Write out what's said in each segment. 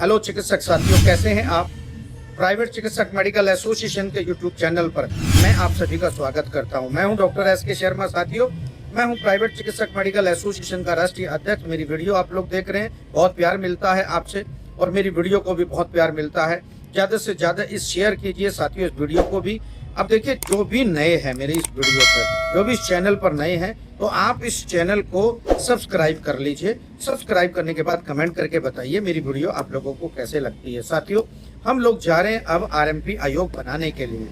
Hello चिकित्सक साथियों, कैसे हैं आप। प्राइवेट चिकित्सक मेडिकल एसोसिएशन के यूट्यूब चैनल पर मैं आप सभी का स्वागत करता हूं। मैं हूं डॉक्टर एस.के. शर्मा। साथियों, मैं हूं प्राइवेट चिकित्सक मेडिकल एसोसिएशन का राष्ट्रीय अध्यक्ष। मेरी वीडियो आप लोग देख रहे हैं, बहुत प्यार मिलता है आपसे और मेरी वीडियो को भी बहुत प्यार मिलता है। ज़्यादा से ज़्यादा इस शेयर कीजिए साथियों इस वीडियो को भी। अब देखिए, जो भी नए हैं मेरे इस वीडियो पर, जो भी इस चैनल पर नए हैं, तो आप इस चैनल को सब्सक्राइब कर लीजिए। सब्सक्राइब करने के बाद कमेंट करके बताइए मेरी वीडियो आप लोगों को कैसे लगती है। साथियों, हम लोग जा रहे हैं अब आरएमपी आयोग बनाने के लिए।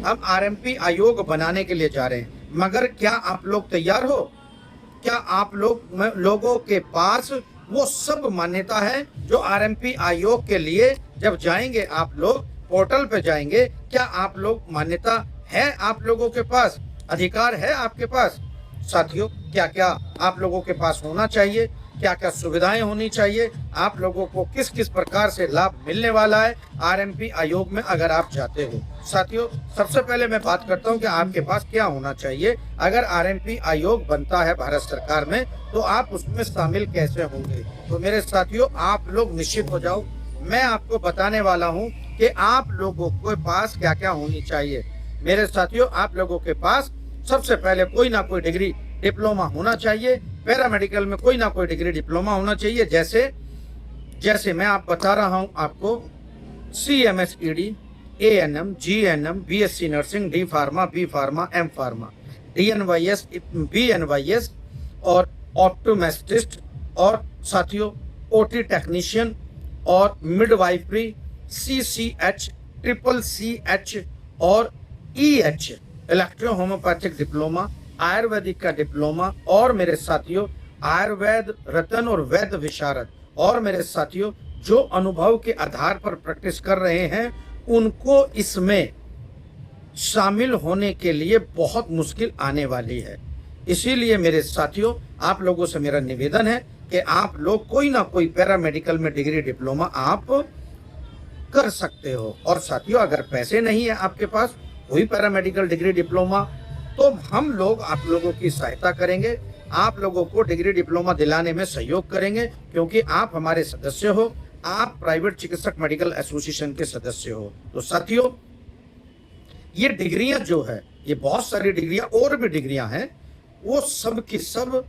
अब आरएमपी आयोग बनाने के लिए जा रहे हैं, मगर क्या आप लोग तैयार हो? क्या आप लोगों के पास वो सब मान्यता है जो आरएमपी आयोग के लिए जब जाएंगे, आप लोग पोर्टल पे जाएंगे, क्या आप लोग मान्यता है? आप लोगों के पास अधिकार है? आपके पास साथियों क्या क्या आप लोगों के पास होना चाहिए, क्या क्या सुविधाएं होनी चाहिए, आप लोगों को किस किस प्रकार से लाभ मिलने वाला है आरएमपी आयोग में अगर आप जाते हो। साथियों, सबसे पहले मैं बात करता हूं कि आपके पास क्या होना चाहिए। अगर आरएमपी आयोग बनता है भारत सरकार में, तो आप उसमें शामिल कैसे होंगे। तो मेरे साथियों, आप लोग निश्चित हो जाओ, मैं आपको बताने वाला हूं कि आप लोगों के पास क्या क्या होनी चाहिए। मेरे साथियों, आप लोगों के पास सबसे पहले कोई ना कोई डिग्री डिप्लोमा होना चाहिए। पैरामेडिकल में कोई ना कोई डिग्री डिप्लोमा होना चाहिए। जैसे मैं आप बता रहा हूं आपको, CMSED, ANM, GNM, BSc nursing, D pharma, B pharma, M pharma, DNYS, BNYS और ऑप्टोमेट्रिस्ट, और साथियों OT टेक्नीशियन और मिडवाइफरी, CCH, CCH और EH electro homeopathic diploma, Ayurvedic का डिप्लोमा, और मेरे साथियों आयुर्वेद रत्न और वैद्य विशारद। और मेरे साथियों, जो अनुभव के आधार पर प्रैक्टिस कर रहे हैं उनको इसमें शामिल होने के लिए बहुत मुश्किल आने वाली है। इसीलिए मेरे साथियों, आप लोगों से मेरा निवेदन है कि आप लोग कोई ना कोई पैरामेडिकल में डिग्री डिप्लोमा आप कर सकते हो। और साथियों, अगर पैसे नहीं है आपके पास कोई पैरामेडिकल डिग्री डिप्लोमा, तो हम लोग आप लोगों की सहायता करेंगे, आप लोगों को डिग्री डिप्लोमा दिलाने में सहयोग करेंगे, क्योंकि आप हमारे सदस्य हो, आप प्राइवेट चिकित्सक मेडिकल एसोसिएशन के सदस्य हो। तो साथियों, ये डिग्रियां जो है, ये बहुत सारी डिग्रियां और भी डिग्रियां हैं, वो सब की सब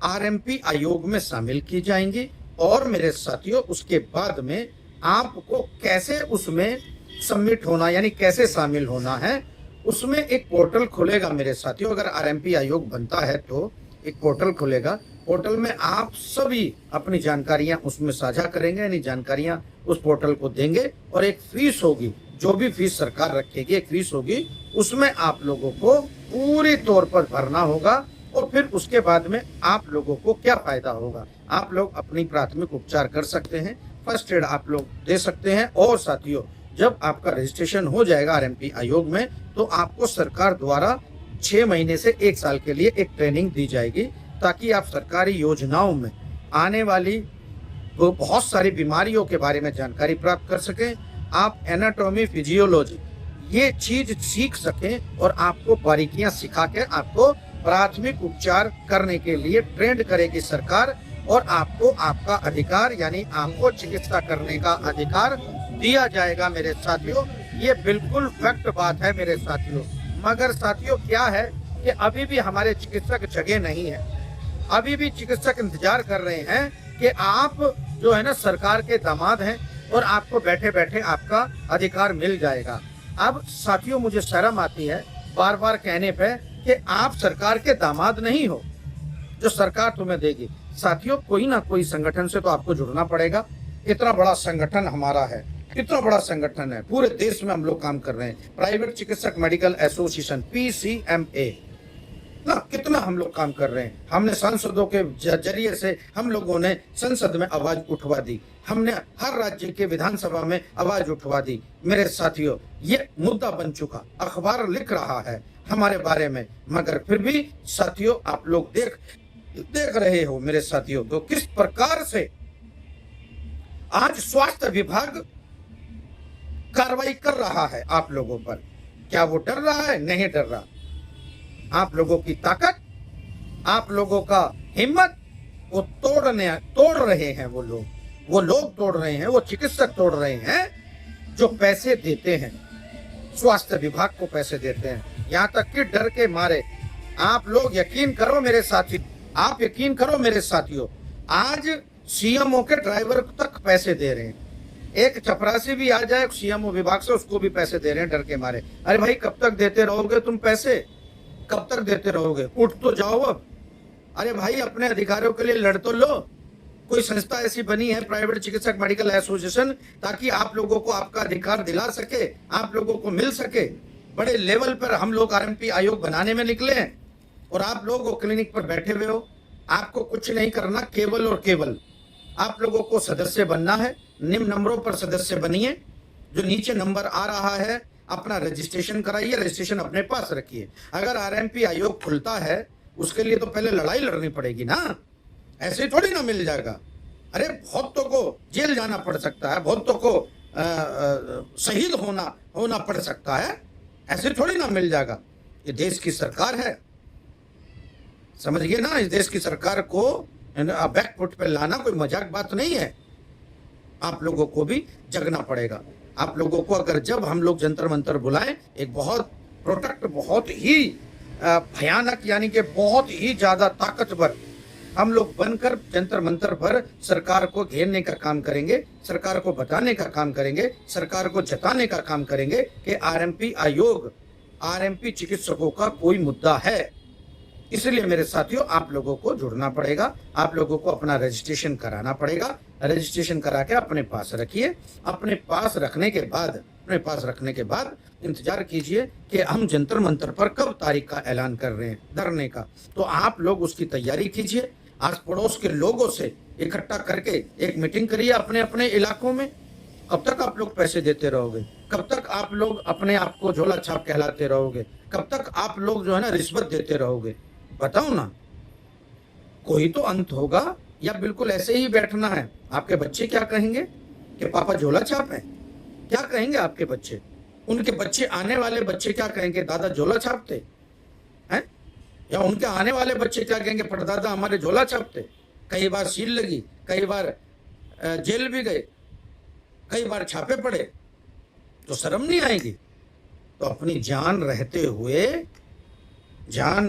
आरएमपी आयोग में शामिल की जाएंगी। और मेरे साथियों, उसके बाद में आपको कैसे उसमें सबमिट होना, यानी कैसे शामिल होना है, उसमें एक पोर्टल खुलेगा मेरे साथियों। अगर आरएमपी आयोग बनता है तो एक पोर्टल खुलेगा, पोर्टल में आप सभी अपनी जानकारियां उसमें साझा करेंगे, यानी जानकारियां उस पोर्टल को देंगे, और एक फीस होगी, जो भी फीस सरकार रखेगी एक फीस होगी, उसमें आप लोगों को पूरी तौर पर भरना होगा। और फिर उसके बाद में आप लोगों को क्या फायदा होगा, आप लोग अपनी प्राथमिक उपचार कर सकते हैं, फर्स्ट एड आप लोग दे सकते हैं। और साथियों, जब आपका रजिस्ट्रेशन हो जाएगा आरएमपी आयोग में, तो आपको सरकार द्वारा 6 महीने से 1 साल के लिए एक ट्रेनिंग दी जाएगी, ताकि आप सरकारी योजनाओं में आने वाली वो बहुत सारी बीमारियों के बारे में जानकारी प्राप्त कर सकें। आप एनाटॉमी, फिजियोलॉजी ये चीज सीख सकें, और आपको बारीकियां सिखा के आपको प्राथमिक उपचार करने के लिए ट्रेंड करेगी सरकार, और आपको आपका अधिकार, यानी आपको चिकित्सा करने का अधिकार दिया जाएगा। मेरे साथियों, ये बिल्कुल फैक्ट बात है मेरे साथियों। मगर साथियों, क्या है कि अभी भी हमारे चिकित्सक जगह नहीं है, अभी भी चिकित्सक इंतजार कर रहे हैं कि आप जो है ना सरकार के दामाद हैं, और आपको बैठे बैठे आपका अधिकार मिल जाएगा। अब साथियों, मुझे शर्म आती है बार बार कहने पे कि आप सरकार के दामाद नहीं हो जो सरकार तुम्हें देगी। साथियों, कोई ना कोई संगठन से तो आपको जुड़ना पड़ेगा। इतना बड़ा संगठन हमारा है, कितना बड़ा संगठन है, पूरे देश में हम लोग काम कर रहे हैं, प्राइवेट चिकित्सक मेडिकल एसोसिएशन PCMA ना, कितना हम लोग काम कर रहे हैं। हमने सांसदों के जरिए से हम लोगों ने संसद में आवाज उठवा दी, हमने हर राज्य के विधानसभा में आवाज उठवा दी। मेरे साथियों, ये मुद्दा बन चुका, अखबार लिख रहा है हमारे बारे में, मगर फिर भी साथियों आप लोग देख रहे हो मेरे साथियों, तो किस प्रकार से आज स्वास्थ्य विभाग कार्रवाई कर रहा है आप लोगों पर। क्या वो डर रहा है? नहीं डर रहा। आप लोगों की ताकत, आप लोगों का हिम्मत वो तोड़ रहे हैं वो लोग। वो लोग तोड़ रहे हैं, वो चिकित्सक तोड़ रहे हैं जो पैसे देते हैं, स्वास्थ्य विभाग को पैसे देते हैं। यहाँ तक कि डर के मारे आप लोग यकीन करो मेरे साथी, आप यकीन करो मेरे साथियों, आज सीएमओ के ड्राइवर तक पैसे दे रहे हैं। एक चपरासी भी आ जाए सीएमओ विभाग से, उसको भी पैसे दे रहे हैं डर के मारे। अरे भाई कब तक देते रहोगे तुम पैसे, कब तक देते रहोगे? उठ तो जाओ अब। अरे भाई अपने अधिकारों के लिए लड़ तो लो। कोई संस्था ऐसी बनी है प्राइवेट चिकित्सक मेडिकल एसोसिएशन, ताकि आप लोगों को आपका अधिकार दिला सके, आप लोगों को मिल सके। बड़े लेवल पर हम लोग आरएमपी आयोग बनाने में निकले हैं और आप लोग वो क्लिनिक पर बैठे हुए हो। आपको कुछ नहीं करना, केवल और केवल आप लोगों को सदस्य बनना है। निम्न नंबरों पर सदस्य बनिए, जो नीचे नंबर आ रहा है अपना रजिस्ट्रेशन कराइए, रजिस्ट्रेशन अपने पास रखिए। अगर आरएमपी आयोग खुलता है उसके लिए तो पहले लड़ाई लड़नी पड़ेगी ना, ऐसे थोड़ी ना मिल जाएगा। अरे बहुतों को जेल जाना पड़ सकता है, बहुतों को शहीद होना पड़ सकता है, ऐसे थोड़ी ना मिल जाएगा। ये देश की सरकार है, समझिए ना। इस देश की सरकार को बैकफुट पे लाना कोई मजाक बात नहीं है। आप लोगों को भी जगना पड़ेगा। आप लोगों को अगर जब हम लोग जंतर मंतर बुलाएं, एक बहुत प्रोटेक्ट, बहुत ही भयानक, यानी कि बहुत ही ज्यादा ताकतवर हम लोग बनकर जंतर मंतर पर सरकार को घेरने का काम करेंगे, सरकार को बताने का काम करेंगे, सरकार को जताने का काम करेंगे कि आरएमपी आयोग, आरएमपी चिकित्सकों का कोई मुद्दा है। इसलिए मेरे साथियों आप लोगों को जुड़ना पड़ेगा, आप लोगों को अपना रजिस्ट्रेशन कराना पड़ेगा। रजिस्ट्रेशन करा के अपने पास रखिए। अपने पास रखने के बाद इंतजार कीजिए कि हम जंतर मंतर पर कब तारीख का ऐलान कर रहे हैं धरने का। तो आप लोग उसकी तैयारी कीजिए, आस पड़ोस के लोगों से इकट्ठा करके एक मीटिंग करिए अपने अपने इलाकों में। कब तक आप लोग पैसे देते रहोगे? कब तक आप लोग अपने आप को झोला छाप कहलाते रहोगे? कब तक आप लोग जो है ना रिश्वत देते रहोगे? बताओ ना, कोई तो अंत होगा, या बिल्कुल ऐसे ही बैठना है? आपके बच्चे क्या कहेंगे कि पापा झोला छाप है? क्या कहेंगे आपके बच्चे? उनके बच्चे, आने वाले बच्चे क्या कहेंगे? दादा झोला छापते हैं? या उनके आने वाले बच्चे क्या कहेंगे? परदादा हमारे झोला छापते, कई बार सील लगी, कई बार जेल भी गए, कई बार छापे पड़े, तो शर्म नहीं आएगी? तो अपनी जान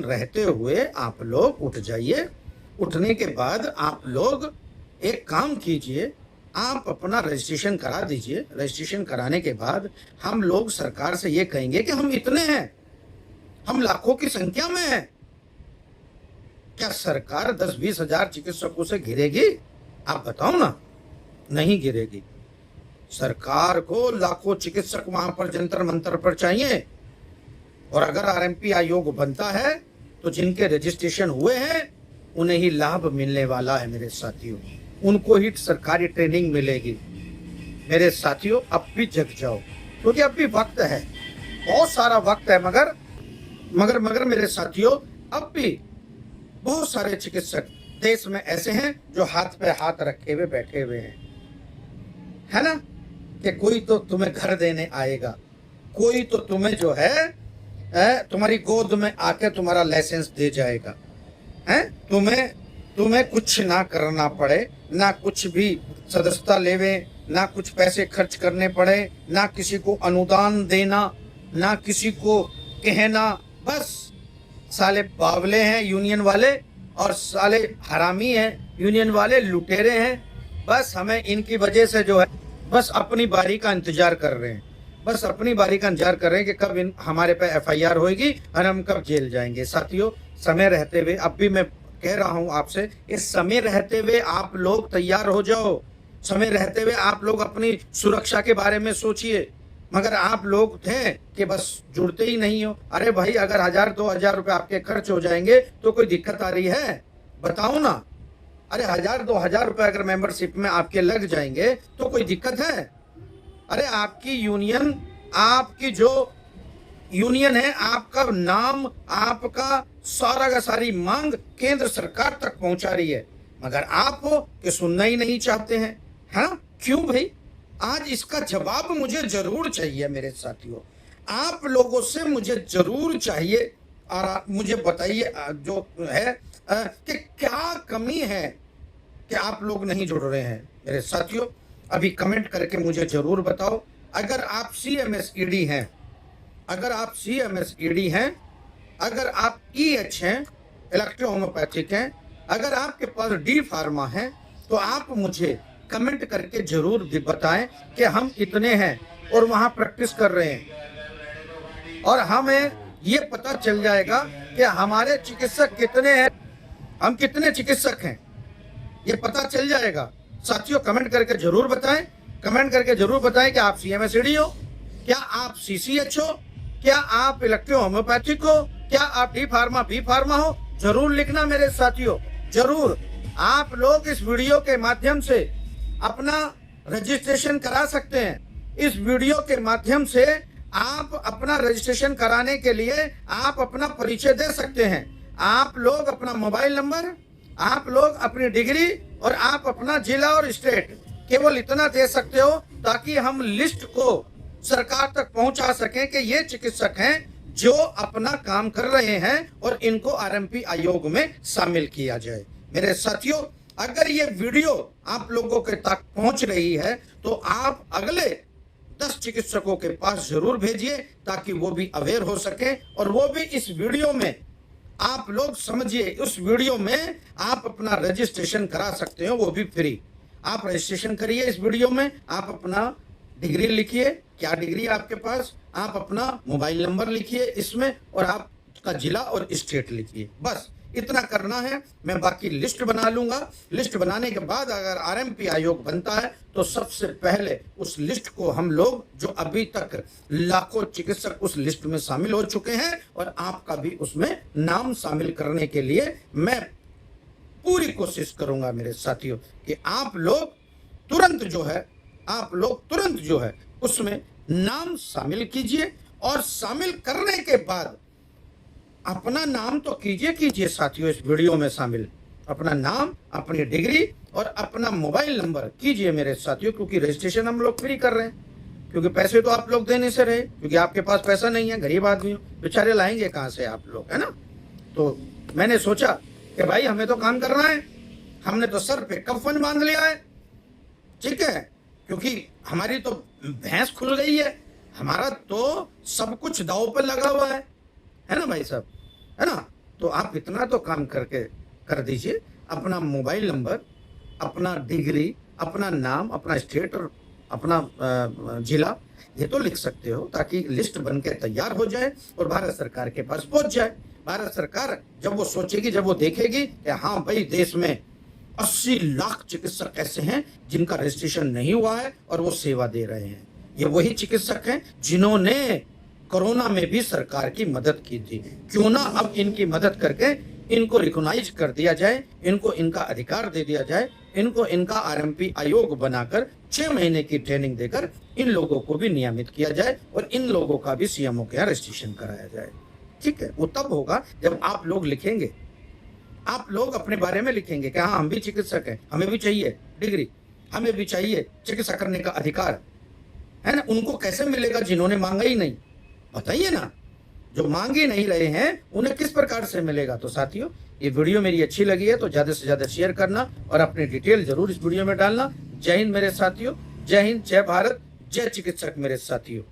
रहते हुए आप लोग उठ जाइए। उठने के बाद आप लोग एक काम कीजिए, आप अपना रजिस्ट्रेशन करा दीजिए। रजिस्ट्रेशन कराने के बाद हम लोग सरकार से ये कहेंगे कि हम इतने हैं, हम लाखों की संख्या में हैं। क्या सरकार 10-20 हजार चिकित्सकों से घिरेगी? आप बताओ ना। नहीं घिरेगी। सरकार को लाखों चिकित्सक वहां पर जंतर मंतर पर चाहिए। और अगर आरएमपी आयोग बनता है तो जिनके रजिस्ट्रेशन हुए हैं उन्हें ही लाभ मिलने वाला है मेरे साथियों, उनको ही सरकारी ट्रेनिंग मिलेगी। मेरे साथियों अब भी जग जाओ, क्योंकि अब भी वक्त है, बहुत सारा वक्त है। मगर मेरे साथियों अब भी बहुत सारे चिकित्सक देश में ऐसे हैं जो हाथ पे हाथ रखे हुए बैठे हुए हैं, है ना, कि कोई तो तुम्हें घर देने आएगा, कोई तो तुम्हें जो है तुम्हारी गोद में आके तुम्हारा लाइसेंस दे जाएगा, हैं? तुम्हें कुछ ना करना पड़े, ना कुछ भी सदस्यता लेवे, ना कुछ पैसे खर्च करने पड़े, ना किसी को अनुदान देना, ना किसी को कहना। बस साले बावले हैं यूनियन वाले, और साले हरामी हैं यूनियन वाले, लुटेरे हैं। बस हमें इनकी वजह से जो है बस अपनी बारी का इंतजार कर रहे हैं, बस अपनी बारी का इंतजार कर रहे हैं कि कब हमारे पे एफआईआर होगी और हम कब जेल जाएंगे। साथियों समय रहते हुए अब भी मैं कह रहा हूं आपसे, इस समय रहते हुए आप लोग तैयार हो जाओ। समय रहते हुए आप लोग अपनी सुरक्षा के बारे में सोचिए। मगर आप लोग थे कि बस जुड़ते ही नहीं हो। अरे भाई अगर 1000-2000 रुपए आपके खर्च हो जाएंगे तो कोई दिक्कत आ रही है? बताओ ना। अरे 1000-2000 रुपए अगर मेंबरशिप में आपके लग जाएंगे तो कोई दिक्कत है? अरे आपकी यूनियन, आपकी जो यूनियन है, आपका नाम, आपका सारा का सारी मांग केंद्र सरकार तक पहुंचा रही है, मगर आप हो कि सुनना ही नहीं चाहते हैं। हाँ क्यों भाई? आज इसका जवाब मुझे जरूर चाहिए मेरे साथियों, आप लोगों से मुझे जरूर चाहिए। और आप मुझे बताइए जो है कि क्या कमी है, कि आप लोग नहीं जुड़ रहे हैं मेरे साथियों, अभी कमेंट करके मुझे जरूर बताओ। अगर आप CMSED हैं, अगर आप CMSED हैं, अगर आप EH हैं, इलेक्ट्रो होम्योपैथिक हैं, अगर आपके पास D फार्मा है, तो आप मुझे कमेंट करके जरूर बताएं कि हम कितने हैं और वहां प्रैक्टिस कर रहे हैं, और हमें ये पता चल जाएगा कि हमारे चिकित्सक कितने हैं, हम कितने चिकित्सक हैं, ये पता चल जाएगा। साथियों कमेंट करके जरूर बताएं, कमेंट करके जरूर बताएं कि आप CMSED हो, क्या आप CCH हो, क्या आप इलेक्ट्रो होम्योपैथिक हो, क्या आप D फार्मा B फार्मा हो। जरूर लिखना मेरे साथियों, जरूर। आप लोग इस वीडियो के माध्यम से अपना रजिस्ट्रेशन करा सकते हैं। इस वीडियो के माध्यम से आप अपना रजिस्ट्रेशन कराने के लिए आप अपना परिचय दे सकते हैं। आप लोग अपना मोबाइल नंबर, आप लोग अपनी डिग्री और आप अपना जिला और स्टेट, केवल इतना दे सकते हो ताकि हम लिस्ट को सरकार तक पहुंचा सकें कि ये चिकित्सक हैं जो अपना काम कर रहे हैं और इनको RMP आयोग में शामिल किया जाए। मेरे साथियों, अगर ये वीडियो आप लोगों के तक पहुंच रही है तो आप अगले 10 चिकित्सकों के पास जरूर भेजिए ताकि वो भी अवेयर हो सके और वो भी इस वीडियो में आप लोग समझिए। उस वीडियो में आप अपना रजिस्ट्रेशन करा सकते हो, वो भी फ्री। आप रजिस्ट्रेशन करिए इस वीडियो में, आप अपना डिग्री लिखिए, क्या डिग्री आपके पास, आप अपना मोबाइल नंबर लिखिए इसमें और आपका जिला और स्टेट लिखिए। बस इतना करना है, मैं बाकी लिस्ट बना लूंगा। लिस्ट बनाने के बाद अगर RMP आयोग बनता है तो सबसे पहले उस लिस्ट को हम लोग, जो अभी तक लाखों चिकित्सक उस लिस्ट में शामिल हो चुके हैं और आपका भी उसमें नाम शामिल करने के लिए मैं पूरी कोशिश करूंगा मेरे साथियों कि आप लोग तुरंत जो है उसमें नाम शामिल कीजिए। और शामिल करने के बाद अपना नाम तो कीजिए साथियों, इस वीडियो में शामिल अपना नाम, अपनी डिग्री और अपना मोबाइल नंबर कीजिए मेरे साथियों, क्योंकि रजिस्ट्रेशन हम लोग फ्री कर रहे हैं। क्योंकि पैसे तो आप लोग देने से रहे, क्योंकि आपके पास पैसा नहीं है, गरीब आदमी हो, बेचारे लाएंगे कहाँ से आप लोग, है ना। तो मैंने सोचा कि भाई हमें तो काम करना है, हमने तो सर पे कफन बांध लिया है, ठीक है, क्योंकि हमारी तो भैंस खुल गई है, हमारा तो सब कुछ दांव पर लगा हुआ है ना भाई साहब, है ना। तो आप इतना तो काम करके कर दीजिए, अपना मोबाइल नंबर, अपना डिग्री, अपना नाम, अपना स्टेट और अपना जिला, ये तो लिख सकते हो ताकि लिस्ट बन के तैयार हो जाए और भारत सरकार के पास पहुंच जाए। भारत सरकार जब वो सोचेगी, जब वो देखेगी कि हाँ भाई देश में 80 लाख चिकित्सक ऐसे हैं जिनका रजिस्ट्रेशन नहीं हुआ है और वो सेवा दे रहे हैं, ये वही चिकित्सक हैं जिन्होंने कोरोना में भी सरकार की मदद की थी। क्यों ना अब इनकी मदद करके इनको रिकॉग्नाइज कर दिया जाए, इनको इनका अधिकार दे दिया जाए, इनको इनका RMP आयोग बनाकर 6 महीने की ट्रेनिंग देकर इन लोगों को भी नियमित किया जाए और इन लोगों का भी CMO के यहाँ रजिस्ट्रेशन कराया जाए। ठीक है, वो तब होगा जब आप लोग लिखेंगे, आप लोग अपने बारे में लिखेंगे कि हाँ हम भी चिकित्सक हैं, हमें भी चाहिए डिग्री, हमें भी चाहिए चिकित्सा करने का अधिकार, है ना। उनको कैसे मिलेगा जिन्होंने मांगा ही नहीं, बताइए ना। जो मांग ही नहीं रहे हैं उन्हें किस प्रकार से मिलेगा। तो साथियों, ये वीडियो मेरी अच्छी लगी है तो ज्यादा से ज्यादा शेयर करना और अपनी डिटेल जरूर इस वीडियो में डालना। जय हिंद मेरे साथियों, जय हिंद, जय भारत, जय चिकित्सक मेरे साथियों।